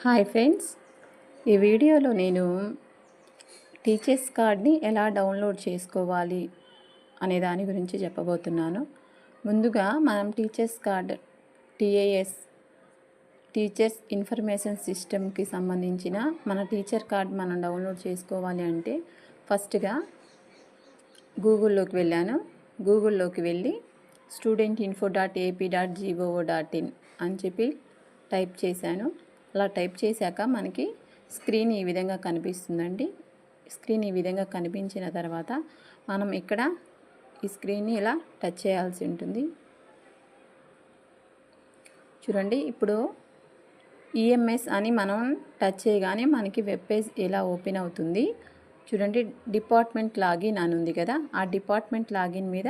Hi friends, ఈ వీడియోలో నేను టీచర్స్ కార్డ్ని ఎలా డౌన్లోడ్ చేసుకోవాలి అనే దాని గురించి చెప్పబోతున్నాను. ముందుగా మనం teachers card TAS teachers information సిస్టమ్కి సంబంధించిన మన టీచర్ కార్డ్ మనం డౌన్లోడ్ చేసుకోవాలి అంటే ఫస్ట్గా గూగుల్లోకి వెళ్ళి student.info.ap.gov.in అని చెప్పి టైప్ చేశాను. అలా టైప్ చేశాక మనకి స్క్రీన్ ఈ విధంగా కనిపిస్తుందండి. స్క్రీన్ ఈ విధంగా కనిపించిన తర్వాత మనం ఇక్కడ ఈ స్క్రీన్ని ఇలా టచ్ చేయాల్సి ఉంటుంది. చూడండి, ఇప్పుడు ఈఎంఎస్ అని మనం టచ్ చేయగానే మనకి వెబ్ పేజ్ ఎలా ఓపెన్ అవుతుంది. చూడండి, డిపార్ట్మెంట్ లాగిన్ అని ఉంది కదా, ఆ డిపార్ట్మెంట్ లాగిన్ మీద